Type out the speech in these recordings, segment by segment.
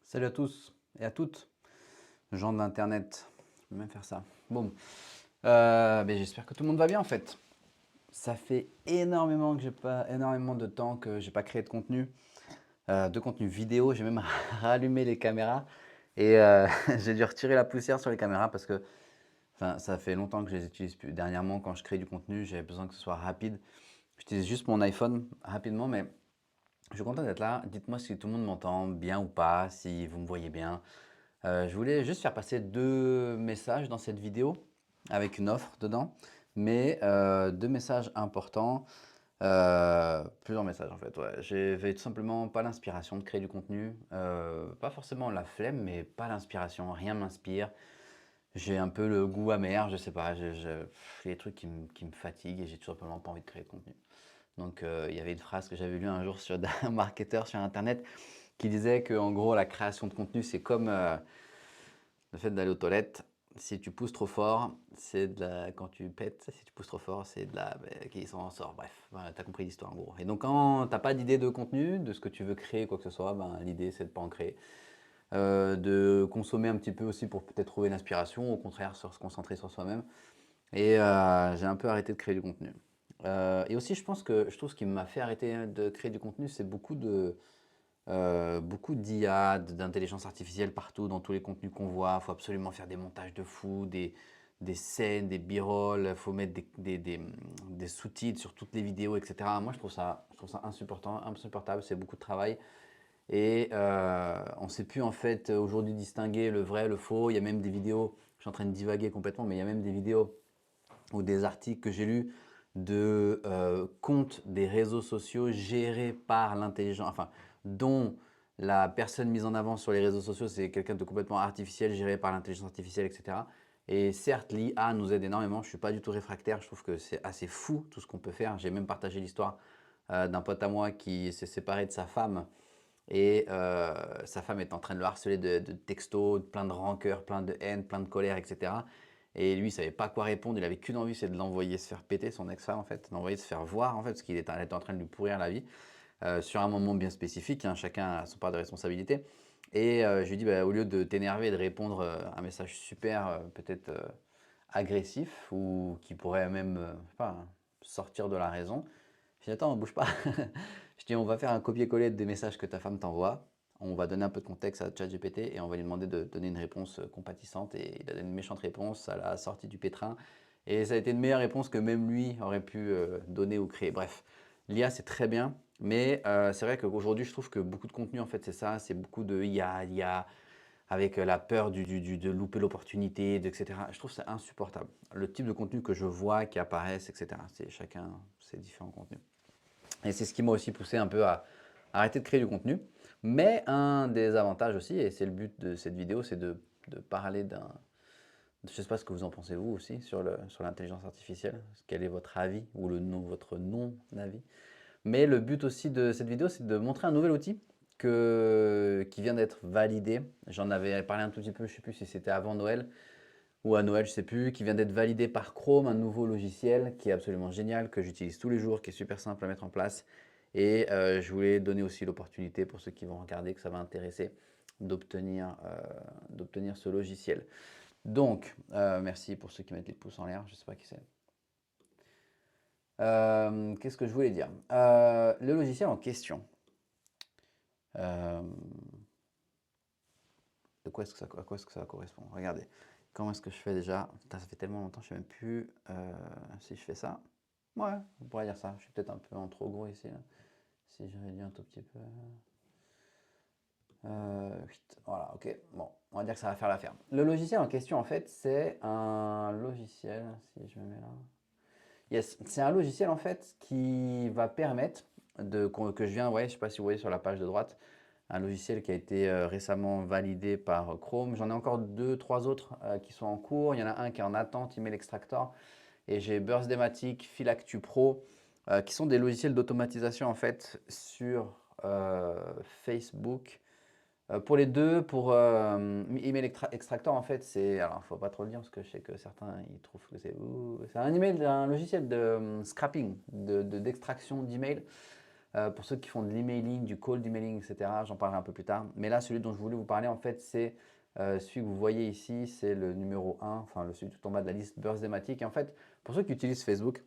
Salut à tous et à toutes, gens de l'internet. Je peux même faire ça. Bon, j'espère que tout le monde va bien en fait. Ça fait énormément que j'ai pas énormément de temps que j'ai pas créé de contenu vidéo. J'ai même rallumé les caméras et j'ai dû retirer la poussière sur les caméras parce que, enfin, ça fait longtemps que je les utilise plus. Dernièrement, quand je crée du contenu, j'avais besoin que ce soit rapide. J'utilise juste mon iPhone rapidement, mais je suis content d'être là. Dites-moi si tout le monde m'entend bien ou pas, si vous me voyez bien. Je voulais juste faire passer deux messages dans cette vidéo avec une offre dedans, mais deux messages importants, plusieurs messages en fait. Ouais. J'avais tout simplement pas l'inspiration de créer du contenu, pas forcément la flemme, mais pas l'inspiration, rien m'inspire. J'ai un peu le goût amer, je sais pas, il y a des trucs qui me fatiguent et j'ai tout simplement pas envie de créer de contenu. Donc il y avait une phrase que j'avais lue un jour sur un marketeur sur internet qui disait que en gros la création de contenu c'est comme le fait d'aller aux toilettes. Si tu pousses trop fort, c'est de la. Quand tu pètes, si tu pousses trop fort, c'est de la. Qui s'en sort. Bref, voilà, t'as compris l'histoire en gros. Et donc, quand t'as pas d'idée de contenu, de ce que tu veux créer, quoi que ce soit, l'idée c'est de pas en créer. De consommer un petit peu aussi pour peut-être trouver l'inspiration, au contraire, sur se concentrer sur soi-même. Et j'ai un peu arrêté de créer du contenu. Et aussi, je trouve ce qui m'a fait arrêter de créer du contenu, c'est beaucoup d'IA, d'intelligence artificielle partout, dans tous les contenus qu'on voit. Il faut absolument faire des montages de fou, des scènes, des b-rolls, il faut mettre des sous-titres sur toutes les vidéos, etc. Moi, je trouve ça insupportable, c'est beaucoup de travail. Et on ne sait plus en fait aujourd'hui distinguer le vrai, le faux. Il y a même des vidéos, je suis en train de divaguer complètement, mais il y a même des vidéos ou des articles que j'ai lus de comptes des réseaux sociaux gérés par l'intelligence, enfin, dont la personne mise en avant sur les réseaux sociaux, c'est quelqu'un de complètement artificiel, géré par l'intelligence artificielle, etc. Et certes, l'IA nous aide énormément, je ne suis pas du tout réfractaire, je trouve que c'est assez fou tout ce qu'on peut faire. J'ai même partagé l'histoire d'un pote à moi qui s'est séparé de sa femme et sa femme est en train de le harceler de textos, plein de rancœur, plein de haine, plein de colère, etc. Et lui, il savait pas quoi répondre. Il avait qu'une envie, c'est de l'envoyer se faire péter, son ex-femme en fait, d'envoyer se faire voir en fait, parce elle était en train de lui pourrir la vie sur un moment bien spécifique. Hein, chacun a son part de responsabilité. Et je lui dis, bah, au lieu de t'énerver et de répondre un message super peut-être agressif ou qui pourrait même je sais pas, sortir de la raison, je dis, attends, bouge pas. Je dis, on va faire un copier-coller des messages que ta femme t'envoie. On va donner un peu de contexte à ChatGPT et on va lui demander de donner une réponse compatissante. Et il a donné une méchante réponse à la sortie du pétrin. Et ça a été une meilleure réponse que même lui aurait pu donner ou créer. Bref, l'IA c'est très bien, mais c'est vrai qu'aujourd'hui je trouve que beaucoup de contenu en fait c'est ça, c'est beaucoup de IA, avec la peur de louper l'opportunité, etc. Je trouve ça insupportable. Le type de contenu que je vois qui apparaissent, etc. C'est chacun ses différents contenus. Et c'est ce qui m'a aussi poussé un peu à arrêter de créer du contenu. Mais un des avantages aussi, et c'est le but de cette vidéo, c'est de parler d'un. Je ne sais pas ce que vous en pensez vous aussi sur l'intelligence artificielle. Quel est votre avis ou votre non-avis. Mais le but aussi de cette vidéo, c'est de montrer un nouvel outil qui vient d'être validé. J'en avais parlé un tout petit peu, je ne sais plus si c'était avant Noël ou à Noël, je ne sais plus, qui vient d'être validé par Chrome, un nouveau logiciel qui est absolument génial, que j'utilise tous les jours, qui est super simple à mettre en place. Et je voulais donner aussi l'opportunité pour ceux qui vont regarder, que ça va intéresser, d'obtenir ce logiciel. Donc, merci pour ceux qui mettent les pouces en l'air, je ne sais pas qui c'est. Qu'est-ce que je voulais dire? Le logiciel en question. Euh, à quoi est-ce que ça correspond? Regardez. Comment est-ce que je fais déjà? Putain, ça fait tellement longtemps, je ne sais même plus si je fais ça. Ouais, on pourrait dire ça. Je suis peut-être un peu en trop gros ici, là. Si je réduis un tout petit peu. Voilà, ok. Bon, on va dire que ça va faire l'affaire. Le logiciel en question, en fait, c'est un logiciel. Si je me mets là. Yes, c'est un logiciel en fait qui va permettre que je viens, ouais, je ne sais pas si vous voyez sur la page de droite, un logiciel qui a été récemment validé par Chrome. J'en ai encore deux, trois autres qui sont en cours. Il y en a un qui est en attente, Email Extractor. Et j'ai Burstdematic, Philactu Pro, qui sont des logiciels d'automatisation en fait sur Facebook. Pour les deux, pour Email Extractor, en fait, c'est. Alors, faut pas trop le dire parce que je sais que certains ils trouvent que c'est. C'est un email, un logiciel de scrapping, d'extraction d'email. Pour ceux qui font de l'emailing, du cold emailing, etc., j'en parlerai un peu plus tard. Mais là, celui dont je voulais vous parler, en fait, c'est celui que vous voyez ici, c'est le numéro 1, enfin celui tout en bas de la liste Birthday-matic. Et en fait, pour ceux qui utilisent Facebook,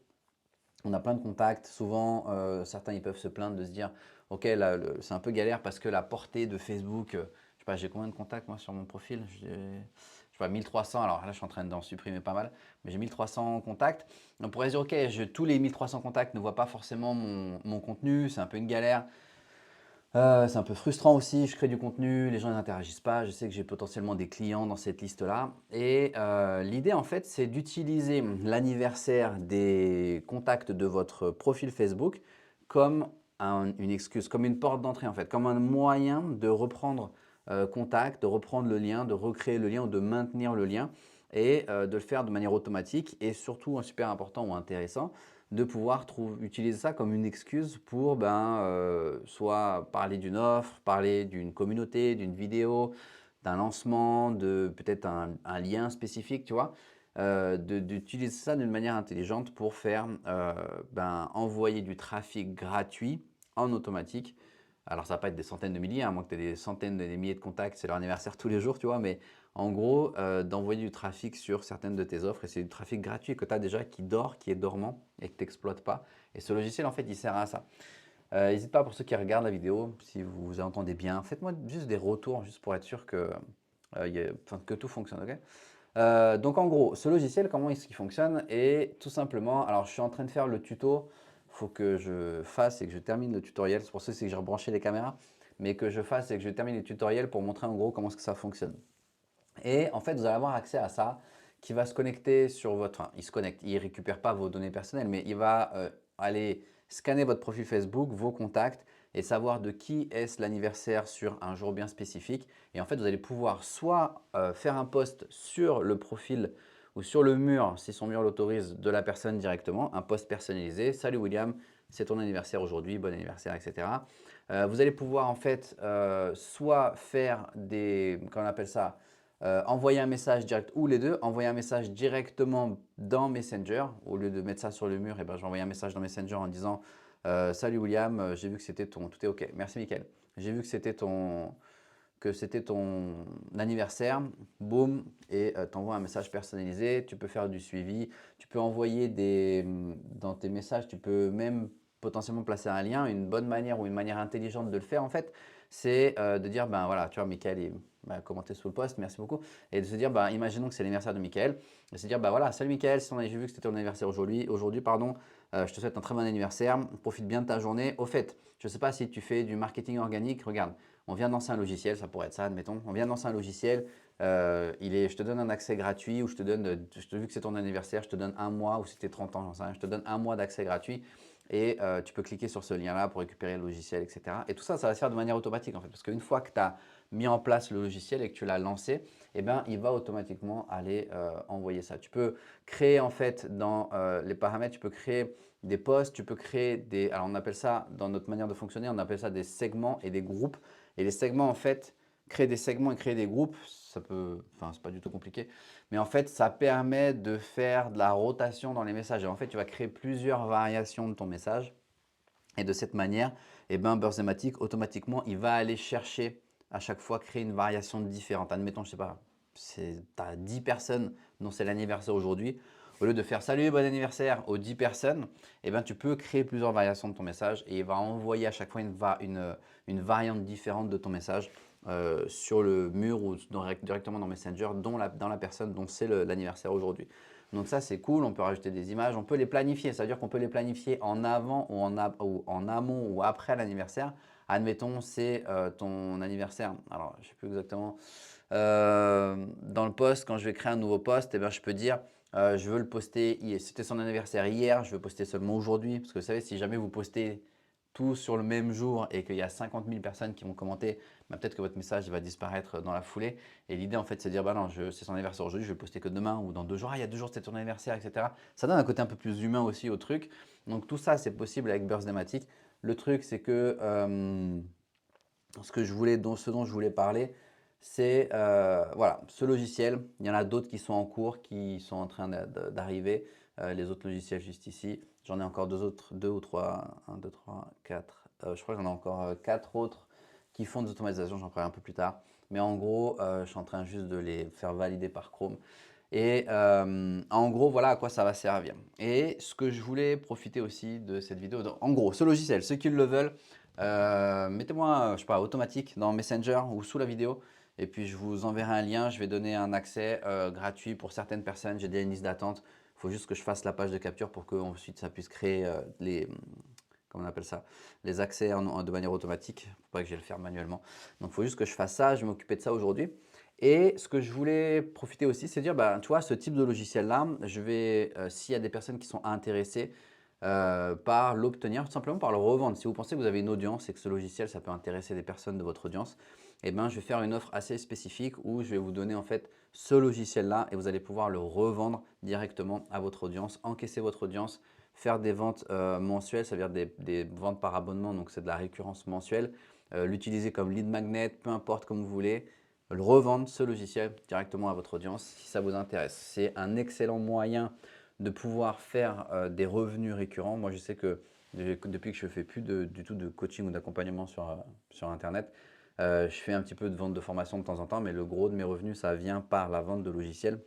on a plein de contacts. Souvent, certains ils peuvent se plaindre de se dire, ok, là, c'est un peu galère parce que la portée de Facebook, je sais pas, j'ai combien de contacts moi sur mon profil? Je sais pas, 1300. Alors là, je suis en train d'en supprimer pas mal, mais j'ai 1300 contacts. On pourrait se dire, ok, tous les 1300 contacts ne voient pas forcément mon contenu, c'est un peu une galère. C'est un peu frustrant aussi, je crée du contenu, les gens n'interagissent pas, je sais que j'ai potentiellement des clients dans cette liste-là. Et l'idée en fait, c'est d'utiliser l'anniversaire des contacts de votre profil Facebook comme une excuse, comme une porte d'entrée en fait, comme un moyen de reprendre contact, de reprendre le lien, de recréer le lien ou de maintenir le lien et de le faire de manière automatique et surtout, un super important ou intéressant, de pouvoir utiliser ça comme une excuse pour soit parler d'une offre, parler d'une communauté, d'une vidéo, d'un lancement, de peut-être un lien spécifique, tu vois. D'utiliser ça d'une manière intelligente pour faire envoyer du trafic gratuit en automatique. Alors ça va pas être des centaines de milliers, à moins que tu aies des centaines de des milliers de contacts, c'est leur anniversaire tous les jours, tu vois, mais en gros, d'envoyer du trafic sur certaines de tes offres et c'est du trafic gratuit que tu as déjà qui dort, qui est dormant et que tu n'exploites pas. Et ce logiciel, en fait, il sert à ça. N'hésite pas pour ceux qui regardent la vidéo, si vous entendez bien, faites-moi juste des retours, juste pour être sûr que tout fonctionne, ok? Donc en gros, ce logiciel, comment est-ce qu'il fonctionne? Et tout simplement, alors je suis en train de faire le tuto, il faut que je fasse et que je termine le tutoriel, c'est pour ça que j'ai rebranché les caméras, mais que je fasse et que je termine le tutoriel pour montrer en gros comment est-ce que ça fonctionne. Et en fait, vous allez avoir accès à ça qui va se connecter sur votre… Enfin, il se connecte, il ne récupère pas vos données personnelles, mais il va aller scanner votre profil Facebook, vos contacts et savoir de qui est-ce l'anniversaire sur un jour bien spécifique. Et en fait, vous allez pouvoir soit faire un post sur le profil ou sur le mur, si son mur l'autorise, de la personne directement, un post personnalisé. Salut William, c'est ton anniversaire aujourd'hui, bon anniversaire, etc. Vous allez pouvoir en fait soit faire comment on appelle ça, envoyer un message direct ou les deux, envoyer un message directement dans Messenger. Au lieu de mettre ça sur le mur, je vais envoyer un message dans Messenger en disant salut William, j'ai vu que c'était ton… Tout est OK. Merci Mickaël. J'ai vu que c'était ton anniversaire. Boum. Et t'envoies un message personnalisé. Tu peux faire du suivi. Tu peux envoyer dans tes messages, tu peux même potentiellement placer un lien. Une bonne manière ou une manière intelligente de le faire en fait, c'est de dire ben voilà, tu vois, Mickaël est commenté sous le post, merci beaucoup. Et de se dire, imaginons que c'est l'anniversaire de Mickaël, et de se dire, voilà, salut Mickaël, j'ai vu que c'était ton anniversaire aujourd'hui, pardon, je te souhaite un très bon anniversaire, profite bien de ta journée. Au fait, je ne sais pas si tu fais du marketing organique, regarde, on vient de lancer un logiciel, ça pourrait être ça, admettons, on vient de lancer un logiciel, je te donne un accès gratuit, ou vu que c'est ton anniversaire, je te donne un mois, ou si c'était 30 ans, j'en sais rien, je te donne un mois d'accès gratuit, et tu peux cliquer sur ce lien-là pour récupérer le logiciel, etc. Et tout ça, ça va se faire de manière automatique en fait, parce qu'une fois que tu as mis en place le logiciel et que tu l'as lancé, eh ben, il va automatiquement aller envoyer ça. Tu peux créer en fait dans les paramètres, tu peux créer des posts, tu peux créer des… Alors on appelle ça, dans notre manière de fonctionner, on appelle ça des segments et des groupes. Et les segments en fait, créer des segments et créer des groupes, c'est pas du tout compliqué, mais en fait ça permet de faire de la rotation dans les messages. Et en fait tu vas créer plusieurs variations de ton message. Et de cette manière, eh ben, Burzematic, automatiquement, il va aller chercher à chaque fois, créer une variation différente. Admettons, je sais pas, tu as 10 personnes dont c'est l'anniversaire aujourd'hui. Au lieu de faire salut, bon anniversaire aux 10 personnes, eh ben, tu peux créer plusieurs variations de ton message et il va envoyer à chaque fois une variante différente de ton message sur le mur ou directement dans Messenger dans la personne dont c'est l'anniversaire aujourd'hui. Donc ça, c'est cool, on peut rajouter des images, on peut les planifier, ça veut dire qu'on peut les planifier en avant ou en amont ou après l'anniversaire. Admettons, c'est ton anniversaire, alors je ne sais plus exactement, dans le post, quand je vais créer un nouveau post, eh ben, je peux dire je veux le poster, c'était son anniversaire hier, je veux poster seulement aujourd'hui, parce que vous savez, si jamais vous postez tout sur le même jour et qu'il y a 50 000 personnes qui vont commenter, peut-être que votre message va disparaître dans la foulée. Et l'idée, en fait, c'est de dire, non, c'est son anniversaire aujourd'hui, je vais le poster que demain ou dans 2 jours. Ah, il y a 2 jours, c'était ton anniversaire, etc. Ça donne un côté un peu plus humain aussi au truc. Donc, tout ça, c'est possible avec Birthday-matic. Le truc, c'est que ce dont je voulais parler, c'est voilà, ce logiciel. Il y en a d'autres qui sont en cours, qui sont en train d'arriver. Les autres logiciels juste ici. J'en ai encore deux ou trois. 1, 2, 3, 4, Je crois que j'en ai encore 4 autres qui font des automatisations, j'en ferai un peu plus tard. Mais en gros, je suis en train juste de les faire valider par Chrome. Et en gros, voilà à quoi ça va servir. Et ce que je voulais profiter aussi de cette vidéo, en gros, ce logiciel, ceux qui le veulent, mettez-moi, je sais pas, automatique dans Messenger ou sous la vidéo. Et puis, je vous enverrai un lien. Je vais donner un accès gratuit pour certaines personnes. J'ai déjà une liste d'attente. Il faut juste que je fasse la page de capture pour que ensuite ça puisse créer comment on appelle ça, les accès de manière automatique. Il ne faut pas que je le faire manuellement. Donc, il faut juste que je fasse ça. Je vais m'occuper de ça aujourd'hui. Et ce que je voulais profiter aussi, c'est dire, bah, tu vois, ce type de logiciel-là, je vais, s'il y a des personnes qui sont intéressées par l'obtenir, tout simplement par le revendre. Si vous pensez que vous avez une audience et que ce logiciel, ça peut intéresser des personnes de votre audience, eh ben, je vais faire une offre assez spécifique où je vais vous donner en fait ce logiciel-là et vous allez pouvoir le revendre directement à votre audience, encaisser votre audience, faire des ventes mensuelles, ça veut dire des ventes par abonnement, donc c'est de la récurrence mensuelle, l'utiliser comme lead magnet, peu importe comme vous voulez, le revendre ce logiciel directement à votre audience si ça vous intéresse. C'est un excellent moyen de pouvoir faire des revenus récurrents. Moi, je sais que depuis que je ne fais plus du tout de coaching ou d'accompagnement sur Internet, je fais un petit peu de vente de formation de temps en temps, mais le gros de mes revenus, ça vient par la vente de logiciels.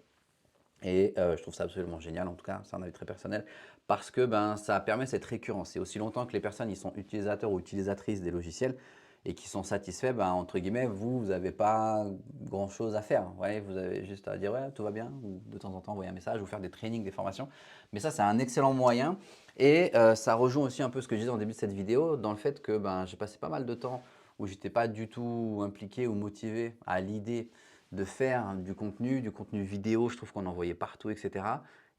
Et je trouve ça absolument génial, en tout cas, c'est un avis très personnel, parce que ben, ça permet cette récurrence. Et aussi longtemps que les personnes ils sont utilisateurs ou utilisatrices des logiciels et qui sont satisfaits, ben, entre guillemets, vous n'avez pas grand-chose à faire. Ouais, vous avez juste à dire ouais, tout va bien, ou de temps en temps envoyer un message ou faire des trainings, des formations. Mais ça, c'est un excellent moyen. Et ça rejoint aussi un peu ce que je disais en début de cette vidéo, dans le fait que ben, j'ai passé pas mal de temps où j'étais pas du tout impliqué ou motivé à l'idée de faire du contenu vidéo, je trouve qu'on en voyait partout, etc.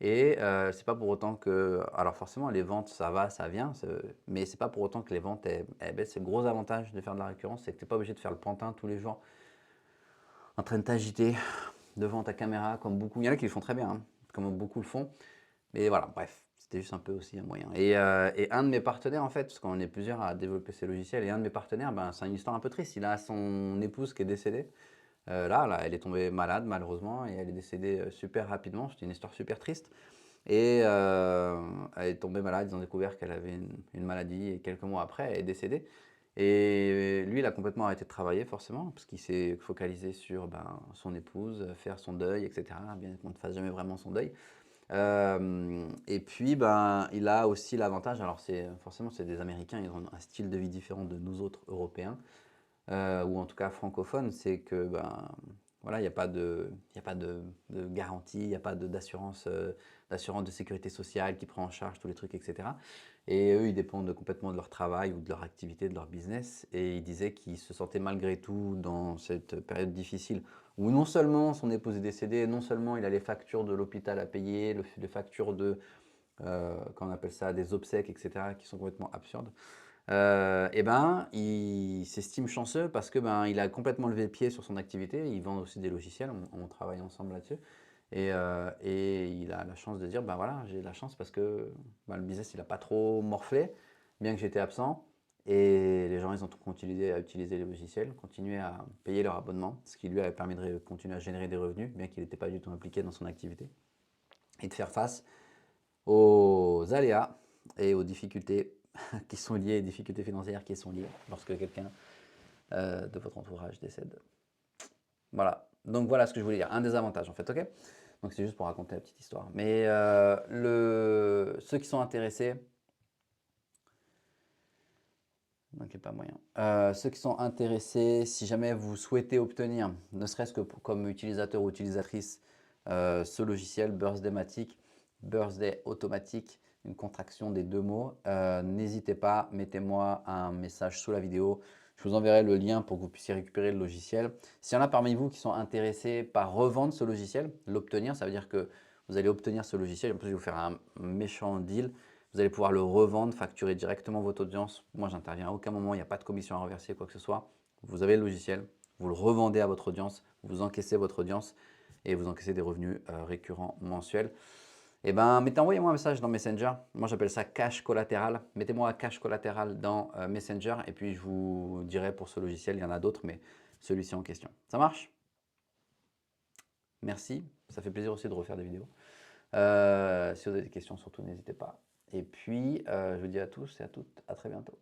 Et c'est pas pour autant que, alors forcément les ventes ça va, ça vient, mais c'est pas pour autant que les ventes, c'est le gros avantage de faire de la récurrence, c'est que tu n'es pas obligé de faire le pantin tous les jours en train de t'agiter devant ta caméra, comme beaucoup, il y en a qui le font très bien, hein, comme beaucoup le font, mais voilà, bref, c'était juste un peu aussi un moyen. Et un de mes partenaires, en fait, parce qu'on est plusieurs à développer ces logiciels, et un de mes partenaires, ben, c'est une histoire un peu triste, il a son épouse qui est décédée. Là, elle est tombée malade malheureusement et elle est décédée super rapidement. C'était une histoire super triste. Et elle est tombée malade, ils ont découvert qu'elle avait une maladie et quelques mois après, elle est décédée. Et lui, il a complètement arrêté de travailler forcément parce qu'il s'est focalisé sur ben, son épouse, faire son deuil, etc. Bien qu'on ne fasse jamais vraiment son deuil. Et puis, ben, il a aussi l'avantage, alors forcément c'est des Américains, ils ont un style de vie différent de nous autres Européens ou en tout cas francophone, c'est que ben, voilà, il n'y a pas de garantie, il n'y a pas d'assurance de sécurité sociale qui prend en charge tous les trucs, etc. Et eux, ils dépendent complètement de leur travail ou de leur activité, de leur business. Et ils disaient qu'ils se sentaient malgré tout dans cette période difficile où non seulement son épouse est décédée, non seulement il a les factures de l'hôpital à payer, les factures de, comment on appelle ça, des obsèques, etc., qui sont complètement absurdes. Et ben, il s'estime chanceux parce que ben, il a complètement levé le pied sur son activité. Il vend aussi des logiciels, on travaille ensemble là-dessus. Et il a la chance de dire, ben voilà, j'ai la chance parce que ben, le business, il n'a pas trop morflé, bien que j'étais absent. Et les gens, ils ont continué à utiliser les logiciels, continué à payer leur abonnement, ce qui lui a permis de continuer à générer des revenus, bien qu'il n'était pas du tout impliqué dans son activité, et de faire face aux aléas et aux difficultés qui sont liées, difficultés financières qui sont liées lorsque quelqu'un de votre entourage décède. Voilà. Donc voilà ce que je voulais dire. Un des avantages en fait, ok. Donc c'est juste pour raconter la petite histoire. Mais ceux qui sont intéressés, donc il n'y a pas moyen. Ceux qui sont intéressés, si jamais vous souhaitez obtenir, ne serait-ce que comme utilisateur ou utilisatrice, ce logiciel Birthdaymatic, Birthday automatique, une contraction des deux mots, n'hésitez pas, mettez-moi un message sous la vidéo. Je vous enverrai le lien pour que vous puissiez récupérer le logiciel. S'il y en a parmi vous qui sont intéressés par revendre ce logiciel, l'obtenir, ça veut dire que vous allez obtenir ce logiciel. En plus, je vais vous faire un méchant deal. Vous allez pouvoir le revendre, facturer directement votre audience. Moi, j'interviens à aucun moment, il n'y a pas de commission à reverser, quoi que ce soit. Vous avez le logiciel, vous le revendez à votre audience, vous encaissez votre audience et vous encaissez des revenus récurrents mensuels. Eh ben, envoyez-moi un message dans Messenger. Moi, j'appelle ça cash collatéral. Mettez-moi un cash collatéral dans Messenger et puis je vous dirai pour ce logiciel, il y en a d'autres, mais celui-ci en question. Ça marche? Merci, ça fait plaisir aussi de refaire des vidéos. Si vous avez des questions, surtout, n'hésitez pas. Et puis, je vous dis à tous et à toutes, à très bientôt.